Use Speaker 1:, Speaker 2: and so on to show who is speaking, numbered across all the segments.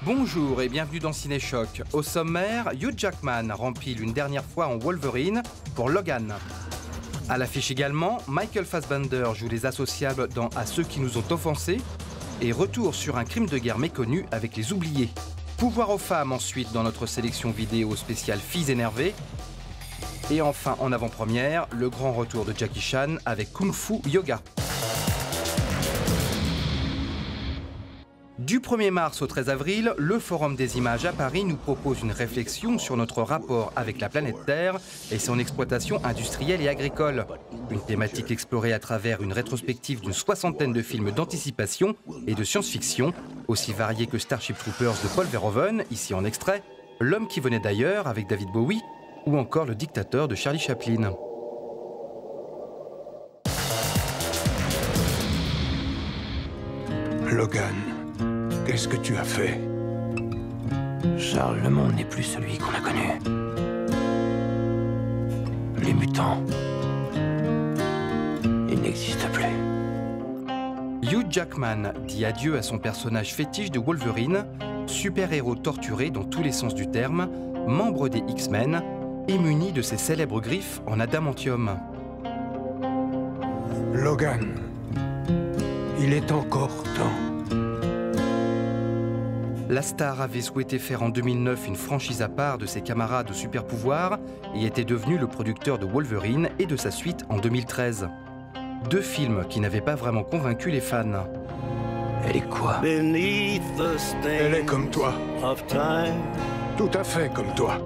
Speaker 1: Bonjour et bienvenue dans Cinéchoc. Au sommaire, Hugh Jackman rempile une dernière fois en Wolverine pour Logan. À l'affiche également, Michael Fassbender joue les associables dans À ceux qui nous ont offensés et retour sur un crime de guerre méconnu avec Les Oubliés. Pouvoir aux femmes ensuite dans notre sélection vidéo spéciale Filles énervées. Et enfin, en avant-première, le grand retour de Jackie Chan avec Kung Fu Yoga. Du 1er mars au 13 avril, le Forum des images à Paris nous propose une réflexion sur notre rapport avec la planète Terre et son exploitation industrielle et agricole. Une thématique explorée à travers une rétrospective d'une 60aine de films d'anticipation et de science-fiction, aussi variés que Starship Troopers de Paul Verhoeven, ici en extrait, L'homme qui venait d'ailleurs avec David Bowie, ou encore Le dictateur de Charlie Chaplin.
Speaker 2: Logan, qu'est-ce que tu as fait?
Speaker 3: Charles, le monde n'est plus celui qu'on a connu. Les mutants, ils n'existent plus.
Speaker 1: Hugh Jackman dit adieu à son personnage fétiche de Wolverine, super-héros torturé dans tous les sens du terme, membre des X-Men, et muni de ses célèbres griffes en adamantium.
Speaker 2: Logan, il est encore temps.
Speaker 1: La star avait souhaité faire en 2009 une franchise à part de ses camarades super-pouvoirs et était devenu le producteur de Wolverine et de sa suite en 2013. Deux films qui n'avaient pas vraiment convaincu les fans.
Speaker 3: Elle est quoi?
Speaker 2: Elle est comme toi. Tout à fait comme toi.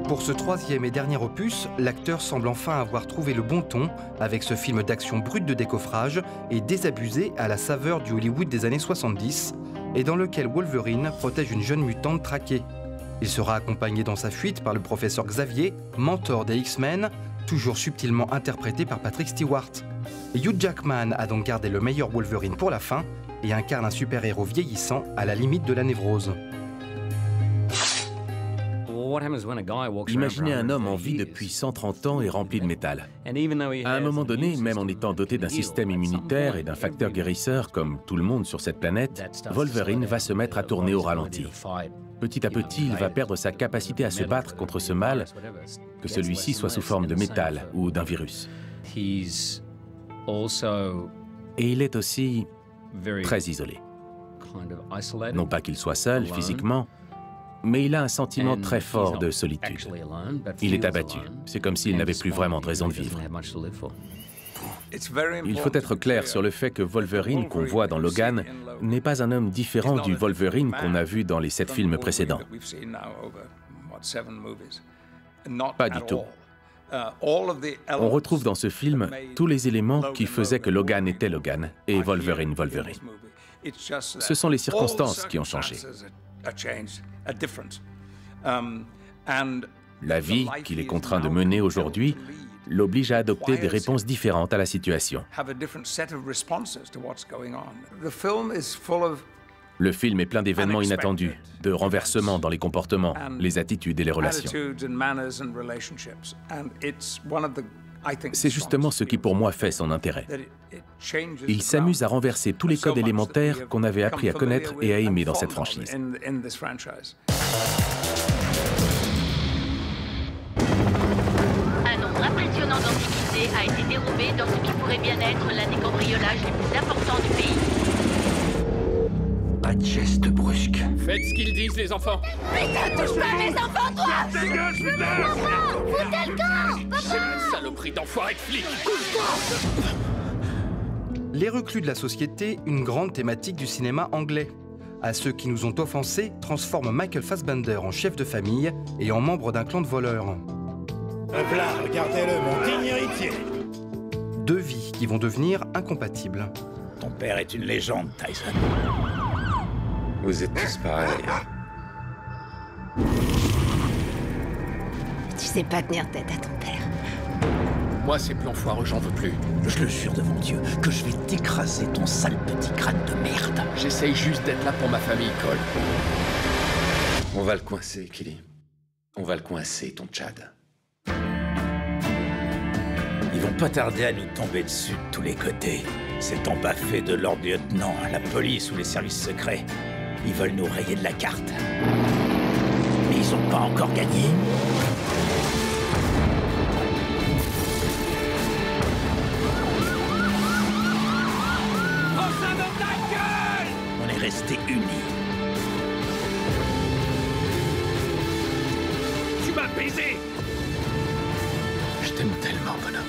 Speaker 1: Pour ce troisième et dernier opus, l'acteur semble enfin avoir trouvé le bon ton avec ce film d'action brut de décoffrage et désabusé à la saveur du Hollywood des années 70 et dans lequel Wolverine protège une jeune mutante traquée. Il sera accompagné dans sa fuite par le professeur Xavier, mentor des X-Men, toujours subtilement interprété par Patrick Stewart. Hugh Jackman a donc gardé le meilleur Wolverine pour la fin et incarne un super-héros vieillissant à la limite de la névrose.
Speaker 4: Imaginez un homme en vie depuis 130 ans et rempli de métal. À un moment donné, même en étant doté d'un système immunitaire et d'un facteur guérisseur comme tout le monde sur cette planète, Wolverine va se mettre à tourner au ralenti. Petit à petit, il va perdre sa capacité à se battre contre ce mal, que celui-ci soit sous forme de métal ou d'un virus. Et il est aussi très isolé. Non pas qu'il soit seul physiquement, mais il a un sentiment très fort de solitude. Il est abattu. C'est comme s'il n'avait plus vraiment de raison de vivre. Il faut être clair sur le fait que Wolverine qu'on voit dans Logan n'est pas un homme différent du Wolverine qu'on a vu dans les 7 films précédents. Pas du tout. On retrouve dans ce film tous les éléments qui faisaient que Logan était Logan et Wolverine Wolverine. Ce sont les circonstances qui ont changé. La vie qu'il est contraint de mener aujourd'hui l'oblige à adopter des réponses différentes à la situation. Le film est plein d'événements inattendus, de renversements dans les comportements, les attitudes et les relations. C'est justement ce qui pour moi fait son intérêt. Il s'amuse à renverser tous les codes élémentaires qu'on avait appris à connaître et à aimer dans cette franchise.
Speaker 5: Un nombre impressionnant d'antiquités a été dérobé dans ce qui pourrait bien être l'un des cambriolages les plus importants du pays.
Speaker 3: Pas de geste brusque.
Speaker 6: Faites ce qu'ils disent, les enfants.
Speaker 5: Putain, touche pas à mes enfants, toi!
Speaker 2: Dégage, putain!
Speaker 5: Foutez le camp! Papa!
Speaker 6: Saloperie d'enfoiré de flic.
Speaker 1: Les reclus de la société, une grande thématique du cinéma anglais. À ceux qui nous ont offensés, transforme Michael Fassbender en chef de famille et en membre d'un clan de voleurs.
Speaker 7: Voilà, regardez-le, mon digne héritier.
Speaker 1: Deux vies qui vont devenir incompatibles.
Speaker 7: Ton père est une légende, Tyson.
Speaker 8: Vous êtes tous pareils.
Speaker 9: Tu sais pas tenir tête à ton père.
Speaker 6: Moi, ces plans foireux, j'en veux plus.
Speaker 7: Je le jure devant Dieu que je vais t'écraser ton sale petit crâne de merde.
Speaker 6: J'essaye juste d'être là pour ma famille, Cole.
Speaker 8: On va le coincer, Kelly. On va le coincer, ton Chad.
Speaker 7: Ils vont pas tarder à nous tomber dessus de tous les côtés. C'est empaffé de leur lieutenant, la police ou les services secrets. Ils veulent nous rayer de la carte. Mais ils ont pas encore gagné. On est restés unis.
Speaker 6: Tu m'as baisé!
Speaker 7: Je t'aime tellement, bonhomme.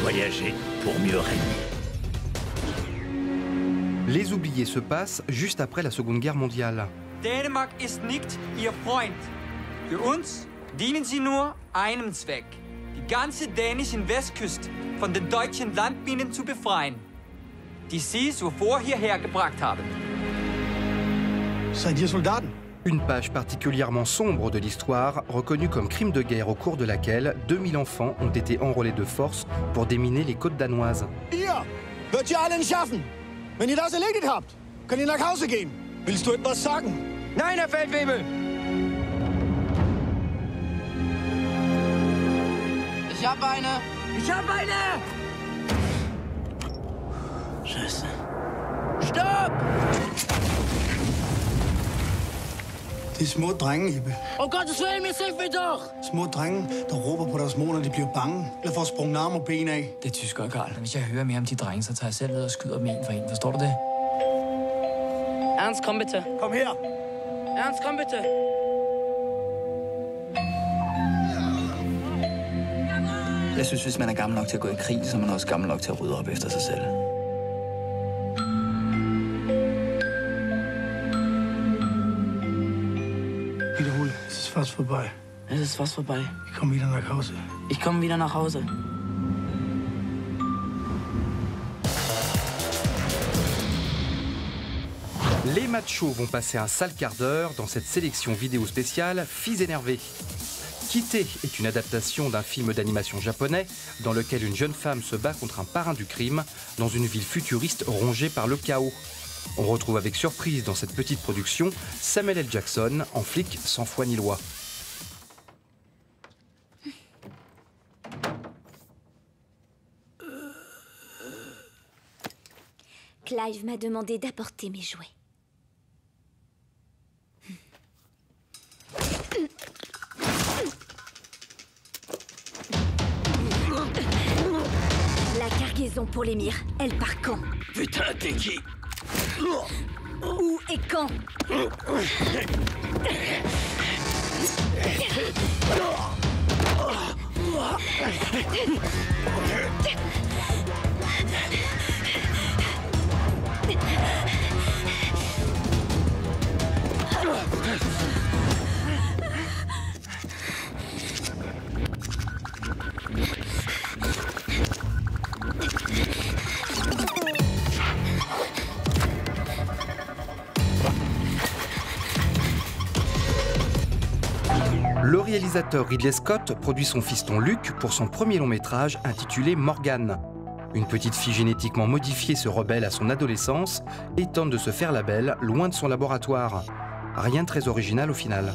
Speaker 7: Voyager pour mieux régner.
Speaker 1: Les oubliés se passent juste après la Seconde Guerre mondiale.
Speaker 10: Dänemark ist nicht Ihr Freund. Für uns dienen Sie nur einem Zweck. Die ganze dänischen Westküste von den deutschen Landminen zu befreien, die Sie zuvor hierher gebracht haben.
Speaker 2: Seid ihr Soldaten?
Speaker 1: Une page particulièrement sombre de l'histoire, reconnue comme crime de guerre au cours de laquelle 2000 enfants ont été enrôlés de force pour déminer les côtes danoises.
Speaker 2: Ihr wird ihr allen schaffen. Wenn ihr das erledigt habt, könnt ihr nach Hause gehen. Willst du etwas sagen?
Speaker 10: Nein, Herr Feldwebel!
Speaker 11: Ich hab eine!
Speaker 10: Ich hab eine!
Speaker 7: Scheiße.
Speaker 11: Stopp!
Speaker 2: Det er små drenge, Jeppe.
Speaker 11: Um Gottes Willen, mir hilf mir doch!
Speaker 2: Små drenge, der råber på deres mor, når de bliver bange. Eller får sprunget arme og ben af.
Speaker 10: Det er tyskere, Karl. Hvis jeg hører mere om de drenge, så tager jeg selv ud og skyder dem en for en. Forstår du det?
Speaker 11: Ernst, komm bitte.
Speaker 2: Kom her.
Speaker 11: Ernst, komm bitte.
Speaker 10: Jeg synes, hvis man er gammel nok til at gå i krig, så er man også gammel nok til at rydde op efter sig selv.
Speaker 2: Wiederhol, es ist fast vorbei.
Speaker 11: Es ist fast vorbei.
Speaker 2: Ich komme wieder nach Hause.
Speaker 11: Ich komme wieder nach Hause.
Speaker 1: Les machos vont passer un sale quart d'heure dans cette sélection vidéo spéciale Fils énervés. Kitté est une adaptation d'un film d'animation japonais dans lequel une jeune femme se bat contre un parrain du crime dans une ville futuriste rongée par le chaos. On retrouve avec surprise dans cette petite production Samuel L. Jackson en flic sans foi ni loi.
Speaker 9: Clive m'a demandé d'apporter mes jouets. La cargaison pour l'émir, elle part quand?
Speaker 7: Putain, t'es qui?
Speaker 9: Où et quand?
Speaker 1: Le réalisateur Ridley Scott produit son fiston Luke pour son premier long métrage intitulé Morgane. Une petite fille génétiquement modifiée se rebelle à son adolescence et tente de se faire la belle loin de son laboratoire. Rien de très original au final.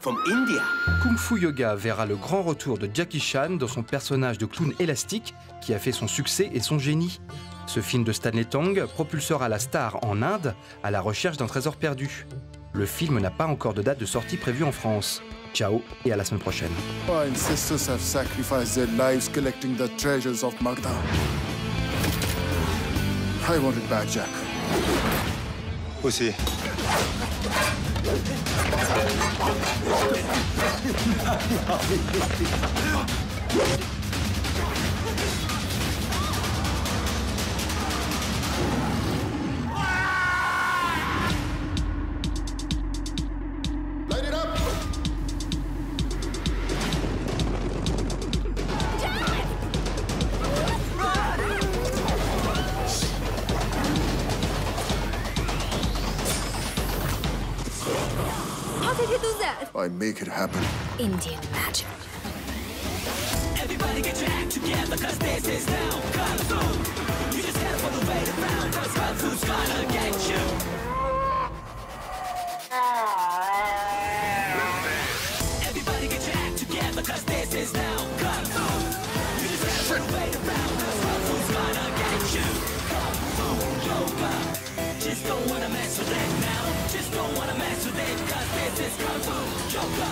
Speaker 12: from India.
Speaker 1: Kung Fu Yoga verra le grand retour de Jackie Chan dans son personnage de clown élastique qui a fait son succès et son génie. Ce film de Stanley Tong propulsera la star en Inde à la recherche d'un trésor perdu. Le film n'a pas encore de date de sortie prévue en France. Ciao et à la semaine prochaine.
Speaker 13: My ancestors have sacrificed their lives collecting the treasures of Magda. I want it back, Jack.
Speaker 2: Aussi.
Speaker 13: I make it happen.
Speaker 9: Indian magic.
Speaker 14: Everybody get your act together, cause this is now Kung Fu. You just gotta follow the way to found, cause Kung Fu's gonna get you. Everybody get your act together, cause this is now Kung Fu. You just gotta follow the way to found, cause Kung Fu's gonna get you. Kung Fu Yoga. Just don't wanna mess with it now. Just don't wanna mess with it, cause this is Kung Fu Yoga.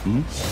Speaker 12: Hmm?